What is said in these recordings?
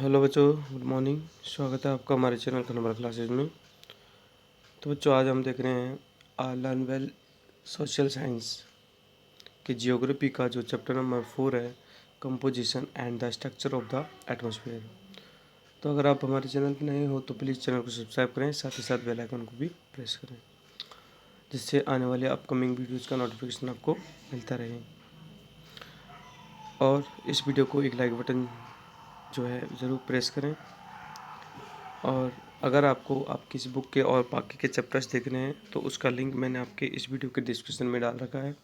Hello बच्चों, good morning. स्वागत है आपका हमारे चैनल कन्वर्ट क्लासेज में। तो बच्चों, आज हम देख रहे हैं लर्न वेल सोशल साइंस के जियोग्राफी का जो चैप्टर नंबर 4 है, composition and the structure of the atmosphere. तो अगर आप हमारे चैनल पर नए हो तो प्लीज़ चैनल को सब्सक्राइब करें, साथ ही साथ बेल आइकन को भी प्रेस करें, जिससे आने वाले अपकमिंग वीडियोज़ का नोटिफिकेशन आपको मिलता रहे। और इस वीडियो को एक लाइक बटन जो है ज़रूर प्रेस करें। और अगर आपको आप किसी बुक के और बाकी के चैप्टर्स देखने हैं तो उसका लिंक मैंने आपके इस वीडियो के डिस्क्रिप्शन में डाल रखा है,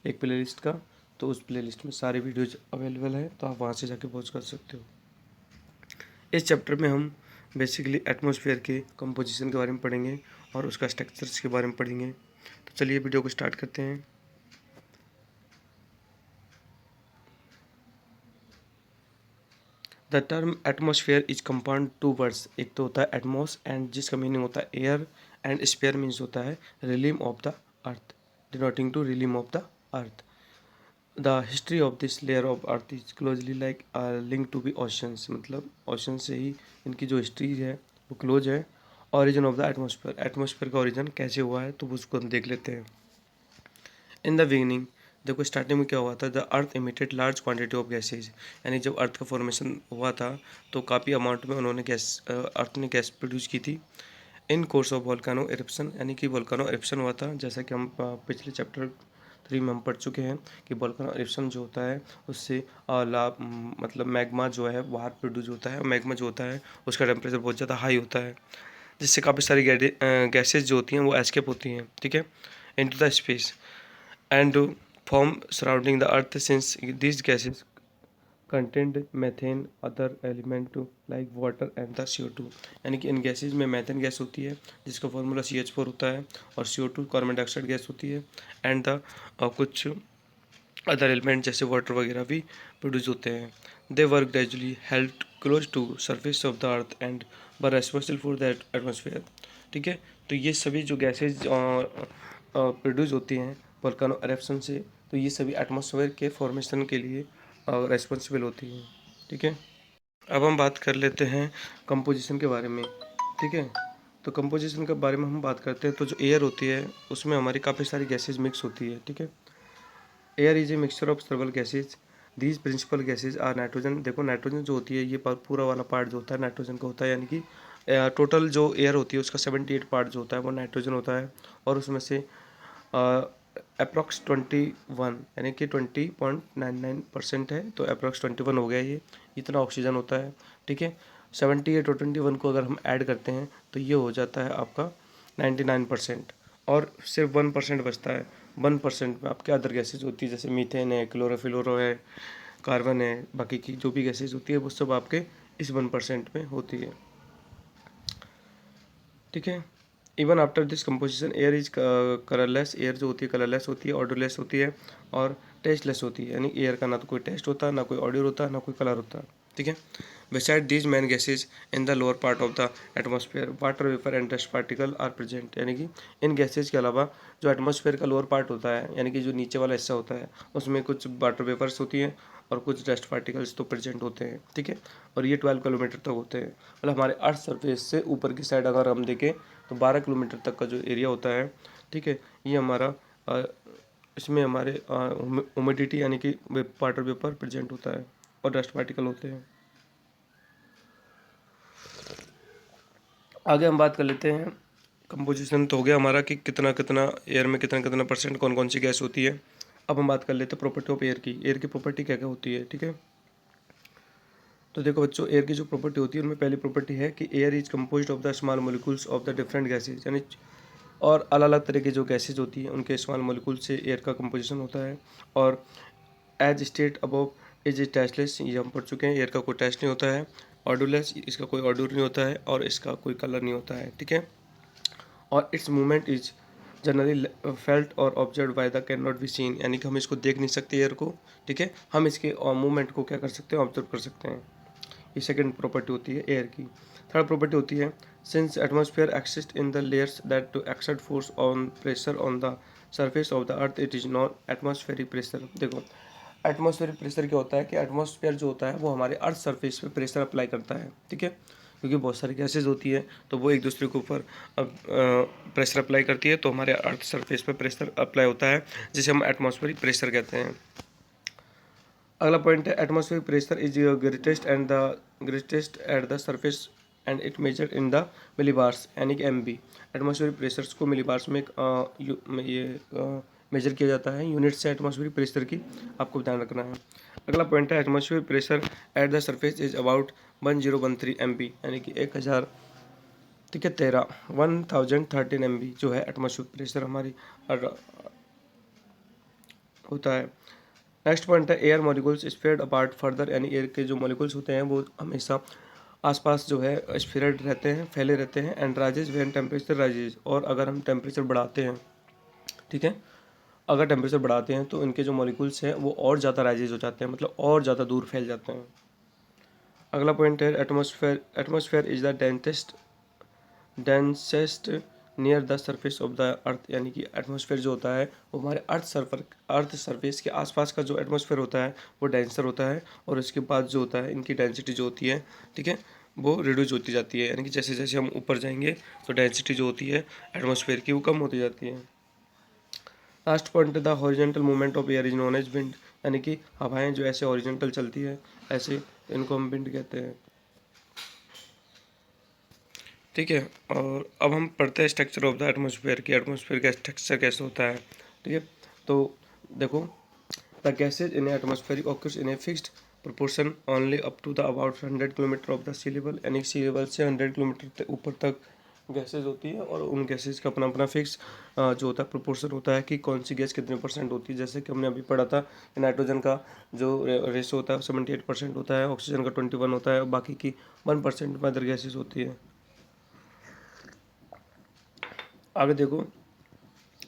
एक प्लेलिस्ट का। तो उस प्लेलिस्ट में सारे वीडियोज अवेलेबल है, तो आप वहाँ से जाके वॉच कर सकते हो। इस चैप्टर में हम बेसिकली एटमॉस्फेयर के कंपोजिशन के बारे में पढ़ेंगे और उसका स्ट्रक्चर्स के बारे में पढ़ेंगे। तो चलिए वीडियो को स्टार्ट करते हैं। The term atmosphere is compound two words. एक तो होता है एटमॉस एंड जिसका मीनिंग होता है एयर, एंड स्फीयर मीन्स होता है realm of the earth, denoting to realm of the earth. The history of this layer of earth is closely like link to be oceans, मतलब ocean से ही इनकी जो हिस्ट्री है वो क्लोज है। Origin of the atmosphere, atmosphere का origin कैसे हुआ है तो उसको हम देख लेते हैं। इन द बिगिनिंग, देखो स्टार्टिंग में क्या हुआ था, the earth emitted large quantity of gases, यानी जब अर्थ का फॉर्मेशन हुआ था तो काफ़ी अमाउंट में उन्होंने अर्थ ने गैस प्रोड्यूस की थी। इन कोर्स ऑफ वोल्कानो एरप्शन, यानी कि वोल्कानो एरप्शन हुआ था, जैसा कि हम पिछले चैप्टर 3 में हम पढ़ चुके हैं कि वोल्कानो एरप्शन जो होता है उससे मतलब मैग्मा जो है बाहर प्रोड्यूस होता है। मैग्मा जो होता है उसका टेम्परेचर बहुत ज़्यादा हाई होता है, जिससे काफ़ी सारी गैसेज जो होती हैं वो एस्केप होती हैं, ठीक है, into the space and form surrounding the earth, since these gases contained methane, other element like water and the CO2। यानी कि इन गैसेज में मैथेन गैस होती है जिसका फॉर्मूला CH4 होता है, और CO2 कार्बन डाइऑक्साइड गैस होती है, एंड द कुछ अदर एलिमेंट जैसे वाटर वगैरह भी प्रोड्यूस होते हैं। They work gradually held close to surface of the earth and were responsible for the atmosphere, ठीक है। तो ये सभी जो गैसेज प्रोड्यूस होती हैं वोल्केनो एरप्शन से, तो ये सभी एटमॉस्फेयर के फॉर्मेशन के लिए रेस्पॉन्सिबल होती हैं, ठीक है। अब हम बात कर लेते हैं कंपोजिशन के बारे में, ठीक है। तो कंपोजिशन के बारे में हम बात करते हैं तो जो एयर होती है उसमें हमारी काफ़ी सारी गैसेज मिक्स होती है, ठीक है। Air is a mixture of several gases, these principal gases are nitrogen. देखो नाइट्रोजन जो होती है ये पूरा वाला पार्ट जो होता है नाइट्रोजन का होता है, यानी कि टोटल जो एयर होती है उसका 78 पार्ट जो होता है वो नाइट्रोजन होता है, और उसमें से अप्रॉक्स 21 यानी कि 20.99% है, तो अप्रॉक्स 21 हो गया ये, इतना ऑक्सीजन होता है, ठीक है। 78 और 21 को अगर हम ऐड करते हैं तो ये हो जाता है आपका 99%, और सिर्फ 1% बचता है। 1% में आपके अदर गैसेज होती है, जैसे मीथेन है, क्लोरोफिलोरो है, कार्बन है, बाकी की जो भी गैसेज होती है वो सब आपके इस 1% में होती है, ठीक है। Even after this composition air is colourless, air जो होती है कलरलेस होती है, ऑडरलेस होती है, और टेस्टलेस होती है, यानी एयर का ना तो कोई टेस्ट होता है, ना कोई ऑडियो होता है, ना कोई कलर होता है, ठीक है। Beside these main gases in the lower part of the atmosphere water vapour and dust particle are present, यानी कि इन गैसेज के अलावा जो एटमॉस्फेयर का लोअर पार्ट होता है, यानी कि जो नीचे वाला हिस्सा होता है, उसमें कुछ वाटर वेपर्स होती हैं और कुछ डस्ट पार्टिकल्स तो प्रेजेंट होते हैं, ठीक है। और ये 12 किलोमीटर तक होते हैं, मतलब हमारे अर्थ सरफेस से ऊपर की साइड अगर हम देखें तो 12 किलोमीटर तक का जो एरिया होता है, ठीक है, ये हमारा इसमें हमारे ह्यूमिडिटी यानी कि वाटर वेपर प्रेजेंट होता है और डस्ट पार्टिकल होते हैं। आगे हम बात कर लेते हैं, कंपोजिशन तो हो गया हमारा कि कितना कितना एयर में कितना कितना परसेंट कौन कौन सी गैस होती है। अब हम बात कर लेते हैं प्रॉपर्टी ऑफ एयर की, एयर की प्रॉपर्टी क्या क्या होती है, ठीक है। तो देखो बच्चों, एयर की जो प्रॉपर्टी होती है उनमें पहली प्रॉपर्टी है कि air is composed of the small molecules of the different gases, यानी और अलग अलग तरह की जो गैसेज होती हैं उनके स्मॉल मोलिकुल से एयर का कंपोजिशन होता है। और as state above is is tasteless, ये हम पढ़ चुके हैं, एयर का कोई टेस्ट नहीं होता है। ऑडोलेस, इसका कोई ऑडोर नहीं होता है, और इसका कोई कलर नहीं होता है, ठीक है। और it's movement is generally felt और observe by the can not be seen, यानी कि हम इसको देख नहीं सकते एयर को, ठीक है, हम इसके मूवमेंट को क्या कर सकते हैं, ऑब्जर्व कर सकते हैं। ये सेकंड प्रॉपर्टी होती है एयर की। थर्ड प्रॉपर्टी होती है since atmosphere exist in the layers that to exert force on pressure on the surface of the earth it is not atmospheric pressure. देखो एटमॉस्फेरिक प्रेशर क्या होता है कि एटमॉस्फेयर जो होता है वो हमारे अर्थ सरफेस पे प्रेशर अप्लाई करता है, ठीक है, क्योंकि बहुत सारी गैसेज होती है तो वो एक दूसरे के ऊपर प्रेशर अप्लाई करती है, तो हमारे अर्थ सरफेस पे प्रेशर अप्लाई होता है जिसे हम एटमॉस्फेरिक प्रेशर कहते हैं। अगला पॉइंट है atmospheric pressure is greatest at the surface and it measure in the millibars यानी कि एमबी। एटमॉस्फेरिक प्रेशर्स को मिलीबार्स में मेजर किया जाता है, यूनिट से एटमॉस्फेरिक प्रेशर की आपको ध्यान रखना है। अगला पॉइंट है atmospheric pressure at the surface is about 1013 MB यानी कि 1000, ठीक है, 1013 एमबी जो है एटमॉस्फेरिक प्रेशर हमारी होता है। नेक्स्ट पॉइंट है air molecules spread apart further यानी एयर के जो मॉलिक्यूल्स होते हैं वो हमेशा आसपास जो है स्प्रेड रहते हैं, फैले रहते हैं। And rises when temperature rises, और अगर हम टेम्परेचर बढ़ाते हैं, ठीक है, अगर टेम्परेचर बढ़ाते हैं तो इनके जो मॉलिक्यूल्स हैं वो और ज़्यादा राइजेज हो जाते हैं, मतलब और ज़्यादा दूर फैल जाते हैं। अगला पॉइंट है atmosphere is the densest near the surface of the earth यानी कि एटमॉस्फेयर जो होता है वो हमारे अर्थ सरफेस के आसपास का जो एटमॉस्फेयर होता है वो डेंसर होता है, और उसके बाद जो होता है इनकी डेंसिटी जो होती है, ठीक है, वो रिड्यूस होती जाती है, यानी कि जैसे जैसे हम ऊपर जाएंगे तो डेंसिटी जो होती है एटमॉस्फेयर की वो कम होती जाती है। Last point the horizontal movement of air is known as wind यानी कि हवाएं जो ऐसे हॉरिजॉन्टल चलती है ऐसे, इनको हम विंड कहते हैं, ठीक है। और अब हम पढ़ते हैं स्ट्रक्चर ऑफ द एटमॉस्फेयर की एटमॉस्फेयर का स्ट्रक्चर कैसे होता है, ठीक है। तो देखो, the gases in atmospheric occurs in a fixed proportion only up to the about 100 kilometre of the sea level यानी सी लेवल से 100 किलोमीटर ऊपर तक गैसेज होती है, और उन गैसेज का अपना अपना फिक्स जो होता है प्रोपोर्शन होता है कि कौन सी गैस कितने परसेंट होती है। जैसे कि हमने अभी पढ़ा था कि नाइट्रोजन का जो रेशो होता है 78% होता है, ऑक्सीजन का 21 होता है, और बाकी की 1% अदर गैसेज होती है। आगे देखो,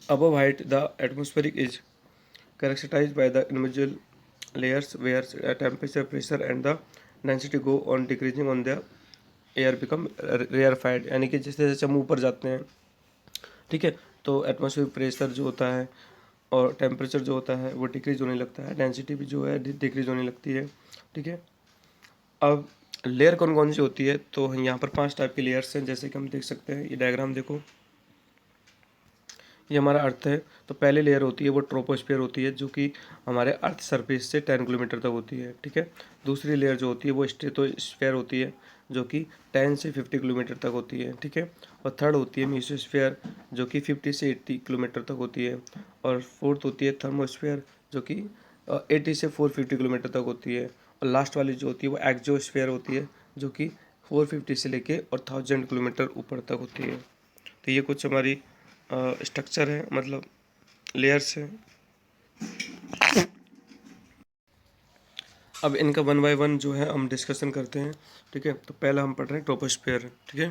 above height the atmospheric is characterized by the individual layers where temperature, pressure and the density go on decreasing on the air become rarefied यानी कि जैसे जैसे हम ऊपर जाते हैं, ठीक है, तो एटमॉस्फेरिक प्रेशर जो होता है और टेम्परेचर जो होता है वो डिक्रीज होने लगता है, डेंसिटी भी जो है डिक्रीज होने लगती है, ठीक है। अब लेयर कौन कौन सी होती है, तो यहाँ पर 5 टाइप की लेयर्स हैं, जैसे कि हम देख सकते हैं, ये डायग्राम देखो, ये हमारा अर्थ है। तो पहली लेयर होती है वो ट्रोपोस्फियर होती है जो कि हमारे अर्थ सरफेस से 10 किलोमीटर तक होती है, ठीक है। दूसरी लेयर जो होती है वो स्ट्रेटोस्फेयर होती है जो कि 10 से 50 किलोमीटर तक होती है, ठीक है। और थर्ड होती है मीसोस्फेयर जो कि 50 से 80 किलोमीटर तक होती है। और फोर्थ होती है थर्मोस्फेयर जो कि 80 से 450 किलोमीटर तक होती है। और लास्ट वाली जो होती है वो एक्जोस्फेयर होती है जो कि 450 से लेके और 1000 किलोमीटर ऊपर तक होती है। तो ये कुछ हमारी स्ट्रक्चर है, मतलब लेयर्स है। अब इनका वन बाय वन जो है हम डिस्कशन करते हैं, ठीक है। तो पहला हम पढ़ रहे हैं ट्रोपोस्फियर, ठीक है।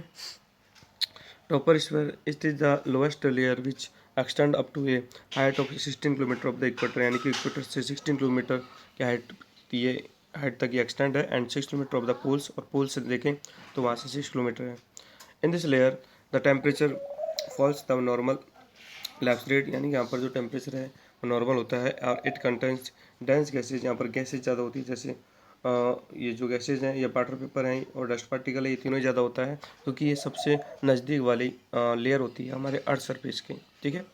Troposphere it is the lowest layer which extend up to a height of 16 kilometre of the equator यानी कि इक्वेटर से 16 किलोमीटर की हाइट, ये हाइट तक ये एक्सटेंड है। And 6 kilometre of the poles, और पोल से देखें तो वहाँ से 6 किलोमीटर है। In this layer the temperature falls the normal lapse rate यानी यहाँ पर जो टेम्परेचर है वो नॉर्मल होता है। और इट कंटेंस डेंस गैसेज, यहाँ पर गैसेज ज़्यादा होती है, जैसे ये जो गैसेज हैं ये वाटर पेपर हैं और डस्ट पार्टिकल है, ये तीनों ज़्यादा होता है क्योंकि ये सबसे नज़दीक वाली लेयर होती है हमारे अर्थ सरफेस की, ठीक है।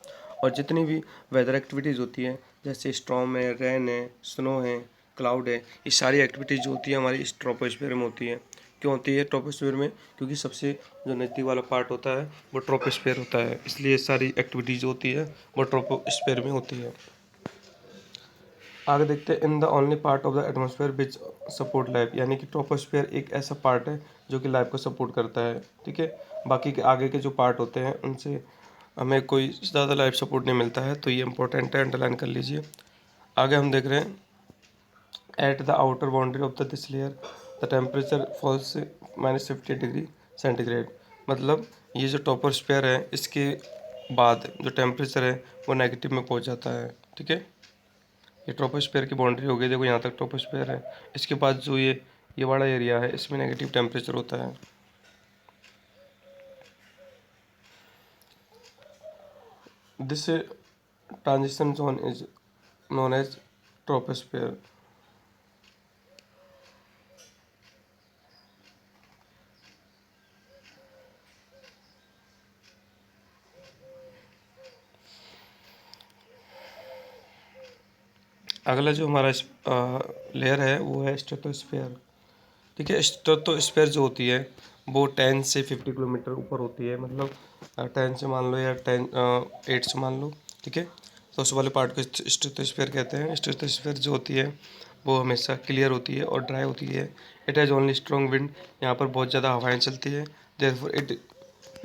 और जितनी भी वेदर एक्टिविटीज़ होती हैं जैसे स्टॉर्म है, रेन है, स्नो है, क्लाउड है, ये सारी एक्टिविटीज़ जो होती है हमारी इस ट्रोपोस्फीयर में होती है। क्यों होती है ट्रोपोस्फीयर में? क्योंकि सबसे जो नज़दीक वाला पार्ट होता है वो ट्रोपोस्फीयर होता है, इसलिए सारी एक्टिविटीज़ जो होती है वो ट्रोपोस्फीयर में होती है। आगे देखते हैं in the only part of the atmosphere which support life यानी कि ट्रोपोस्फीयर एक ऐसा पार्ट है जो कि लाइफ को सपोर्ट करता है, ठीक है। बाकी के आगे के जो पार्ट होते हैं उनसे हमें कोई ज़्यादा लाइफ सपोर्ट नहीं मिलता है, तो ये इंपॉर्टेंट है, अंडरलाइन कर लीजिए। आगे हम देख रहे हैं at the outer boundary of the this layer the temperature falls -50 degree centigrade, मतलब ये जो ट्रोपोस्फीयर है इसके बाद जो टेम्परेचर है वो नेगेटिव में पहुंच जाता है, ठीक है। ये ट्रोपोस्फीयर की बाउंड्री हो गई, देखो यहाँ तक ट्रोपोस्फीयर है, इसके बाद जो ये वाला एरिया है इसमें नेगेटिव टेम्परेचर होता है। This transition zone is known as troposphere. अगला जो हमारा लेयर है वो है स्ट्रेटोस्फेयर। ठीक है, स्ट्रेटोस्फेयर जो होती है वो 10 से 50 किलोमीटर ऊपर होती है, मतलब 10 से मान लो या 8 से मान लो। ठीक है, तो उस वाले पार्ट को स्ट्रेटोस्फेयर कहते हैं। स्ट्रेटोस्फेयर जो होती है वो हमेशा क्लियर होती है और ड्राई होती है। It has only strong wind, यहाँ पर बहुत ज़्यादा हवाएं चलती है। Therefore it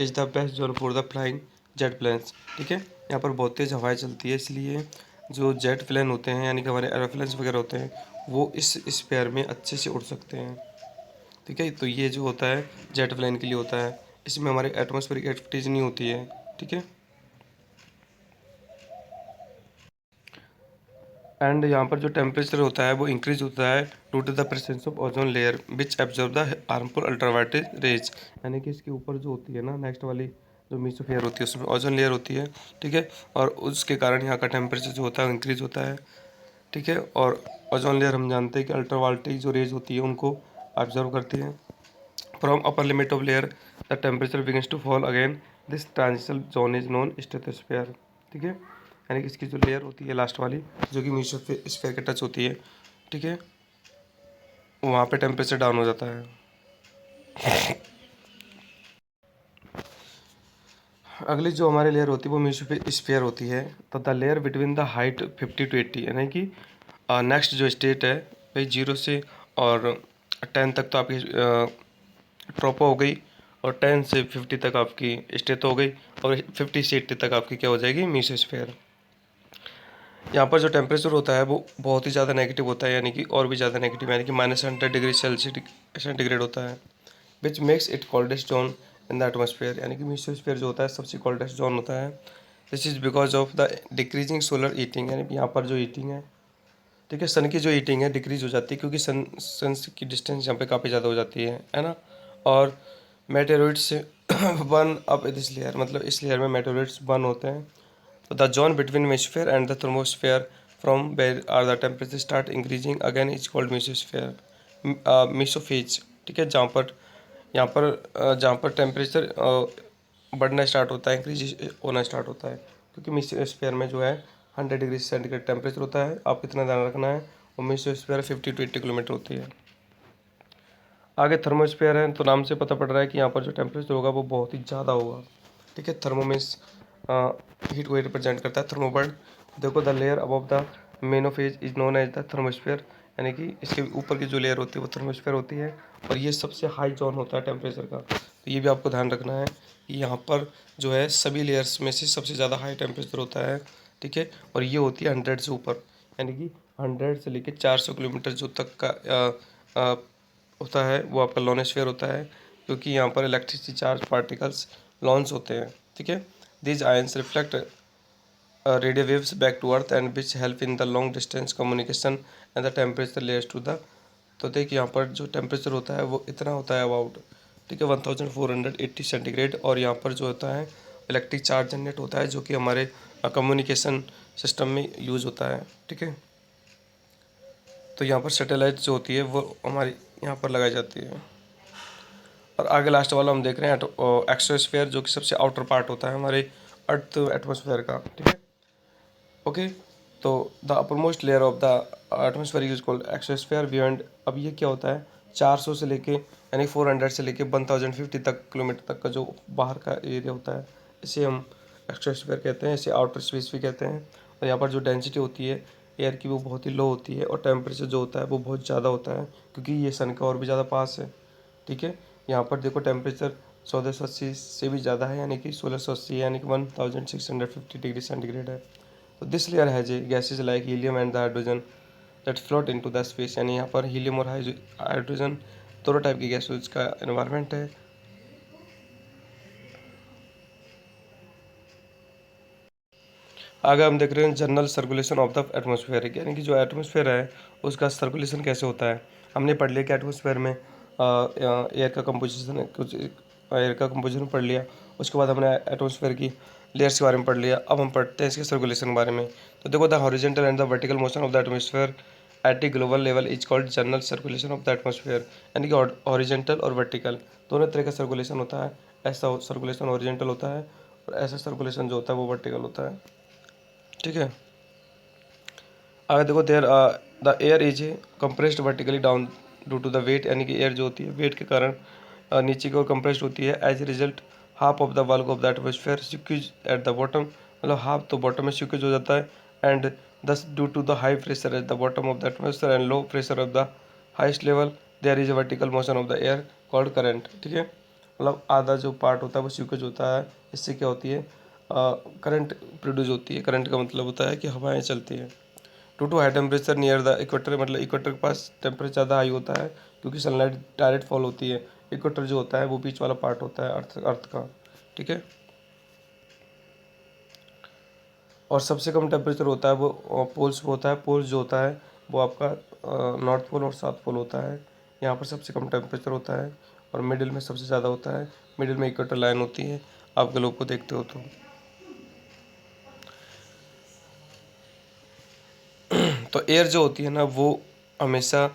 is the best zone for the flying jet planes. ठीक है, यहाँ पर बहुत तेज़ हवाएं चलती है, इसलिए जो जेट प्लेन होते हैं यानी कि हमारे एरोप्लेन्स वगैरह होते हैं वो इस स्पेयर में अच्छे से उड़ सकते हैं। ठीक है, तो ये जो होता है जेट प्लेन के लिए होता है, इसमें हमारे एटमॉस्फेरिक एक्टिविटीज़ नहीं होती है। ठीक है, एंड यहाँ पर जो टेम्परेचर होता है वो इंक्रीज होता है due to the presence of ozone layer which absorb the harmful ultraviolet rays. यानी कि इसके ऊपर जो होती है ना नेक्स्ट वाली जो मीसोफियर होती है उसमें ओजोन लेयर होती है। ठीक है, और उसके कारण यहाँ का टेम्परेचर जो होता है इंक्रीज होता है। ठीक है, और ओजोन लेयर हम जानते हैं कि अल्ट्रावायलेट जो रेज होती है उनको ऑब्जर्व करती है। From upper limit of layer the temperature begins to fall again, this transition zone is known stratosphere. ठीक है, यानी कि इसकी जो लेयर होती है लास्ट वाली जो कि मेसोस्फेयर के टच होती है। ठीक है, वहाँ पे टेम्परेचर डाउन हो जाता है। अगली जो हमारी लेयर होती है वो मेसोस्फेयर होती है। तो the layer between the height 50 to 80, यानी कि नेक्स्ट जो स्टेट है भाई 0 से और 10 तक तो आपकी ट्रोपो हो गई, और 10 से 50 तक आपकी स्टेटो हो गई, और 50 से 80 तक आपकी क्या हो जाएगी मेसोस्फेयर। यहाँ पर जो टेम्परेचर होता है वो बहुत ही ज़्यादा नेगेटिव होता है, यानी कि और भी ज़्यादा नेगेटिव, यानी कि -100 डिग्री सेंटीग्रेड होता है, which makes it coldest zone in the atmosphere. यानी कि मेसोस्फेयर जो होता है सबसे कोल्डेस्ट जोन होता है। This is because of the decreasing solar heating, यानी कि यहाँ पर जो हीटिंग है, ठीक है, सन की जो हीटिंग है डिक्रीज हो जाती है क्योंकि सन की डिस्टेंस यहाँ पे काफ़ी ज़्यादा हो जाती है ना। और meteoroids burn up this layer, मतलब इस लेयर में मेटेरोइड्स बर्न होते हैं। तो the zone between mesosphere and the thermosphere from where are the temperature start increasing again is called mesosphere, mesopause. ठीक है, जहाँ पर टेम्परेचर बढ़ना स्टार्ट होता है, इंक्रीज होना स्टार्ट होता है, क्योंकि मेसोस्फेयर में जो है 100 डिग्री सेंटीग्रेड टेम्परेचर होता है, आपको इतना ध्यान रखना है। और मेसोस्फेयर 50 to 80 किलोमीटर होती है। आगे थर्मोस्फेयर है, तो नाम से पता पड़ रहा है कि यहाँ पर जो टेम्परेचर होगा वो बहुत ही ज़्यादा होगा। ठीक है, थर्मो मीन्स हीट को रिप्रेजेंट करता है, थर्मोबर्ड। देखो the layer above the mesopause is known as the thermosphere, यानी कि इसके ऊपर की जो लेयर होती है वो थर्मोस्फेयर होती है, और ये सबसे हाई जोन होता है टेम्परेचर का। तो ये भी आपको ध्यान रखना है कि यहाँ पर जो है सभी लेयर्स में से सबसे ज़्यादा हाई टेम्परेचर होता है। ठीक है, और ये होती है 100 से ऊपर, यानी कि 100 से लेकर 400 किलोमीटर जो तक का होता है वो आपका लोनोस्फेयर होता है, क्योंकि यहाँ पर इलेक्ट्रिसिटी चार्ज पार्टिकल्स लॉन्च होते हैं। ठीक है, these ions reflect radio waves back to earth and which help in the long distance communication and the temperature layers to the। तो देखिए यहाँ पर जो टेम्परेचर होता है वो इतना होता है अबाउट, ठीक है, 1480 सेंटीग्रेड, और यहाँ पर जो होता है इलेक्ट्रिक चार्ज जनरेट होता है जो कि हमारे कम्युनिकेशन सिस्टम में यूज़ होता है। ठीक है, तो यहाँ पर सैटेलाइट जो होती है वो हमारी यहाँ पर लगाई जाती है। और आगे लास्ट वाला हम देख रहे हैं एक्सोस्फेयर, जो कि सबसे आउटर पार्ट होता है हमारे अर्थ एटमोसफेयर का। ठीक है, ओके, तो the upper most layer of the atmosphere is called exosphere beyond. अब ये क्या होता है, 400 से लेके यानी 400 से लेके 1050 तक किलोमीटर तक का जो बाहर का एरिया होता है इसे हम एक्सोस्फेयर कहते हैं, इसे आउटर स्पेस भी कहते हैं। और यहाँ पर जो डेंसिटी होती है एयर की वो बहुत ही लो होती है, और टेम्परेचर जो होता है वो बहुत ज़्यादा होता है क्योंकि ये सन का और भी ज़्यादा पास है। ठीक है, यहाँ पर देखो टेम्परेचर 1480 से भी ज़्यादा है, यानी कि 1680, यानी कि 1650 डिग्री सेंटीग्रेड है। तो this layer has gases like helium and the hydrogen that float into the space, यानी यहाँ पर हीलियम और हाइड्रोजन दोनों टाइप की गैसेज का एनवायरनमेंट है। आगे हम देख रहे हैं general circulation of the atmosphere, यानी कि जो एटमोसफेयर है उसका सर्कुलेशन कैसे होता है। हमने पढ़ लिया कि एटमोसफेयर में एयर का कंपोजिशन है, कुछ एयर का कंपोजिशन पढ़ लिया। उसके बाद हमने एटमोसफेयर की लेयर्स के बारे में पढ़ लिया। अब हम पढ़ते हैं इसके सर्कुलेशन के बारे में। तो देखो, the horizontal and the vertical motion of the atmosphere at a global level is called general circulation of the atmosphere. यानी कि हॉरिजॉन्टल और वर्टिकल दोनों तरह का सर्कुलेशन होता है। ऐसा सर्कुलेशन हॉरिजॉन्टल होता है और ऐसा सर्कुलेशन जो होता है वो वर्टिकल होता है। ठीक है, आगे देखो, there the air is compressed vertically down due to the weight. यानी कि एयर जो होती है वेट के कारण नीचे की ओर कंप्रेस्ड होती है। As a result half of the bulk of the atmosphere squeezes at the bottom, मतलब हाफ तो बॉटम में सिक्यूज हो जाता है। And this due to the high pressure at the bottom of the atmosphere and low pressure of the highest level there is a vertical motion of the air called current. ठीक है, मतलब आधा जो part होता है वो सिक्यूज होता है। इससे क्या होती है, करंट प्रोड्यूस होती है। करंट का मतलब होता है कि हवाएं चलती हैं। To to high temperature near the equator, मतलब इक्वेटर के पास टेम्परेचर ज़्यादा हाई होता है क्योंकि सनलाइट डायरेक्ट फॉल होती है। इक्वेटर जो होता है वो बीच वाला पार्ट होता है अर्थ का। ठीक है, और सबसे कम टेम्परेचर होता है वो पोल्स पे होता है। पोल्स जो होता है वो आपका नॉर्थ पोल और साउथ पोल होता है। यहाँ पर सबसे कम टेम्परेचर होता है और मिडिल में सबसे ज़्यादा होता है। मिडिल में इक्वेटर लाइन होती है, आप ग्लोब को देखते हो तो एयर जो होती है ना वो हमेशा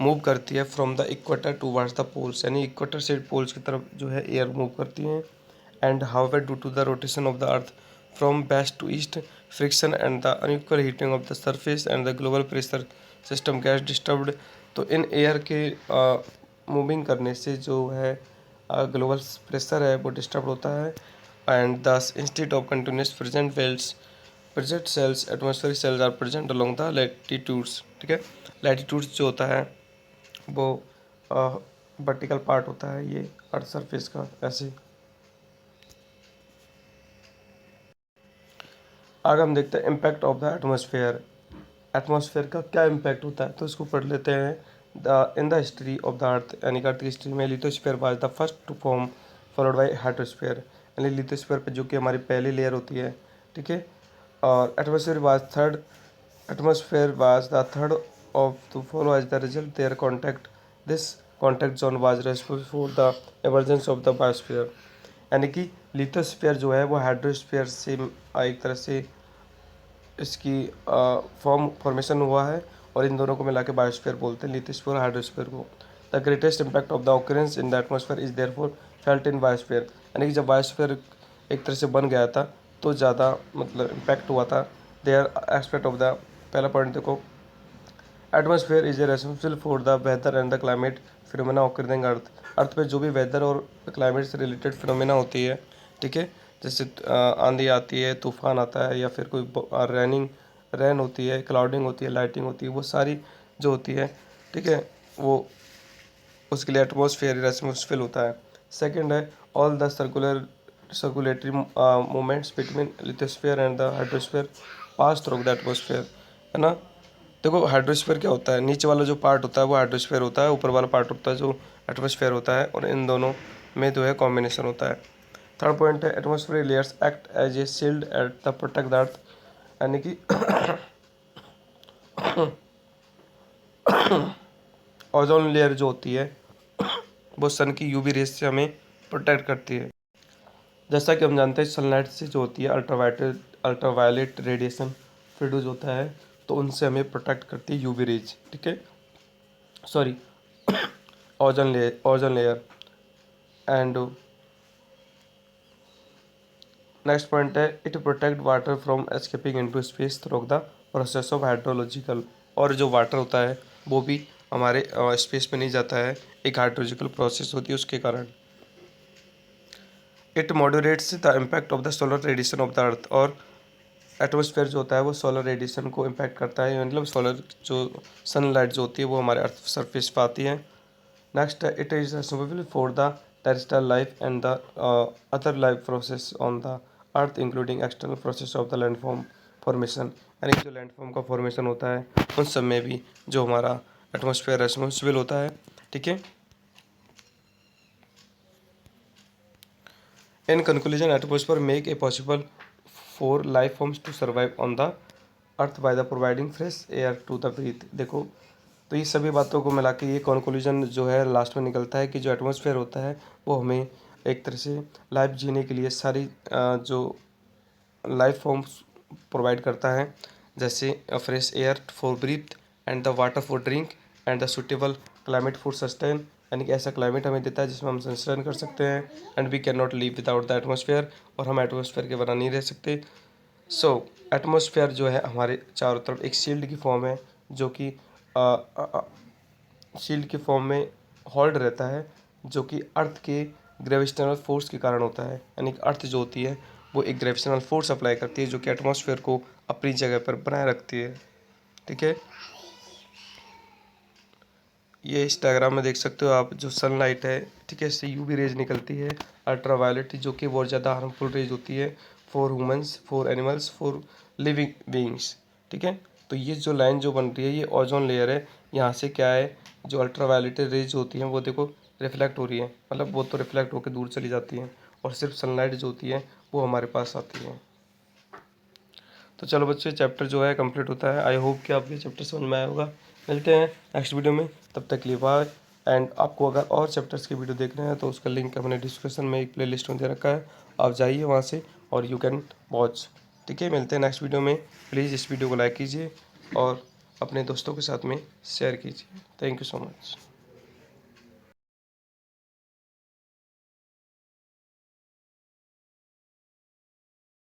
मूव करती है from the equator towards the poles, यानी इक्वेटर से पोल्स की तरफ जो है एयर मूव करती है। And however due to the rotation of the earth from west to east, friction and the unequal heating of the surface and the global pressure system gets disturbed. तो इन air के moving करने से जो है global pressure है वो disturb होता है। And thus instead of continuous present belts present cells atmospheric cells are present along the latitudes. ठीक है, लैटिट्यूड्स जो होता है वो वर्टिकल पार्ट होता है ये अर्थ सरफेस का। ऐसे आगे हम देखते हैं impact of the atmosphere. Atmosphere का क्या इम्पैक्ट होता है तो इसको पढ़ लेते हैं। The in the history of the earth, यानी कि अर्थ की हिस्ट्री में lithosphere was the first to form followed by hydrosphere. यानी लिथोस्फीयर पे जो कि हमारी पहली लेयर होती है। ठीक है, और atmosphere was the third of to follow as the result their contact this contact zone was responsible for the emergence of the biosphere. यानी कि लिथोस्फीयर जो है वो हाइड्रोस्फीयर से एक तरह से इसकी फॉर्मेशन हुआ है और इन दोनों को मिला के बायोस्फीयर बोलते हैं, लिथोस्फीयर और हाइड्रोस्फीयर को। The greatest impact of the occurrence in the atmosphere is therefore felt in biosphere. यानी कि जब बायोस्फीयर एक तरह से बन गया था तो ज़्यादा मतलब इम्पैक्ट हुआ था। देयर एस्पेक्ट ऑफ द, पहला पॉइंट देखो, atmosphere is a responsible for the weather and the climate phenomena occurring earth. Earth पे जो भी वेदर और क्लाइमेट से रिलेटेड फिनोमेना होती है, ठीक है, जैसे आंधी आती है, तूफान आता है, या फिर कोई रेन होती है, क्लाउडिंग होती है, लाइटिंग होती है, वो सारी जो होती है, ठीक है, वो उसके लिए एटमॉस्फेयर रेस्पॉन्सिबल होता है। सेकंड है all the circulatory movements between lithosphere and the hydrosphere pass through the atmosphere. है ना, देखो हाइड्रोस्फीयर क्या होता है, नीचे वाला जो पार्ट होता है वो हाइड्रोस्फीयर होता है, ऊपर वाला पार्ट होता है जो एटमॉस्फेयर होता है, और इन दोनों में जो है कॉम्बिनेशन होता है। थर्ड पॉइंट है atmosphere layers act as a shield at the protect the earth. यानी कि ओजोन लेयर जो होती है वो सन की यूवी रेस से हमें प्रोटेक्ट करती है। जैसा कि हम जानते हैं सनलाइट से जो होती है अल्ट्रावायलेट रेडिएशन प्रोड्यूस होता है, तो उनसे हमें प्रोटेक्ट करती है यूवी रेज। ठीक है, sorry, ozone layer and next point है it protect water from escaping into space through the process of hydrological. और जो वाटर होता है वो भी हमारे स्पेस में नहीं जाता है, एक हाइड्रोलॉजिकल प्रोसेस होती है उसके कारण। It modulates the impact of the solar radiation of the earth. और एटमॉस्फेयर जो होता है वो सोलर रेडिएशन को इम्पैक्ट करता है, मतलब सोलर जो सनलाइट जो होती है वो हमारे अर्थ सरफेस पर आती है। नेक्स्ट है it is responsible for the terrestrial life and the other life process on the earth including external process of the landform formation. यानी कि जो लैंडफॉर्म का फॉर्मेशन होता है उन सब में भी जो हमारा एटमॉस्फेयर रिस्पॉन्सिबल होता है। ठीक है, in conclusion atmosphere make a possible for life forms to survive on the earth by the providing fresh air to the breathe. देखो, तो ये सभी बातों को मिला के ये कंक्लूजन जो है लास्ट में निकलता है कि जो एटमॉस्फेयर होता है वो हमें एक तरह से लाइफ जीने के लिए सारी जो लाइफ फॉर्म्स प्रोवाइड करता है, जैसे fresh air for breathe and the water for drink and the suitable climate for sustain, यानी कि ऐसा क्लाइमेट हमें देता है जिसमें हम सस्टेन कर सकते हैं। And we can not live without the atmosphere, और हम एटमोसफेयर के बिना नहीं रह सकते। सो एटमोसफेयर जो है हमारे चारों तरफ एक शील्ड की फॉर्म है, जो कि शील्ड के फॉर्म में होल्ड रहता है, जो कि अर्थ के ग्रेविटेशनल फोर्स के कारण होता है। यानी कि अर्थ जो होती है वो एक ग्रेविटेशनल फोर्स अप्लाई करती है, जो कि एटमॉस्फेयर को अपनी जगह पर बनाए रखती है। ठीक है, ये इस डायग्राम में देख सकते हो आप, जो सनलाइट है, ठीक है, इससे यूवी रेज निकलती है, अल्ट्रावायलेट, जो कि बहुत ज़्यादा हार्मफुल रेज होती है for humans, for animals, for living beings. ठीक है, तो ये जो लाइन जो बन रही है ये ओजोन लेयर है। यहाँ से क्या है, जो अल्ट्रावायलेट रेज होती हैं वो देखो रिफ्लेक्ट हो रही है, मतलब वो तो रिफ्लेक्ट होकर दूर चली जाती हैं, और सिर्फ सनलाइट जो होती है वो हमारे पास आती है। तो चलो बच्चे, चैप्टर जो है कंप्लीट होता है। आई होप कि आपको ये चैप्टर समझ में आया होगा। मिलते हैं नेक्स्ट वीडियो में, तब तक के लिए बाय। एंड आपको अगर और चैप्टर्स की वीडियो देखना है तो उसका लिंक हमने डिस्क्रिप्शन में एक प्लेलिस्ट में दे रखा है, आप जाइए वहाँ से और यू कैन वॉच। ठीक है, मिलते हैं नेक्स्ट वीडियो में। प्लीज़ इस वीडियो को लाइक कीजिए और अपने दोस्तों के साथ में शेयर कीजिए। Thank you so much.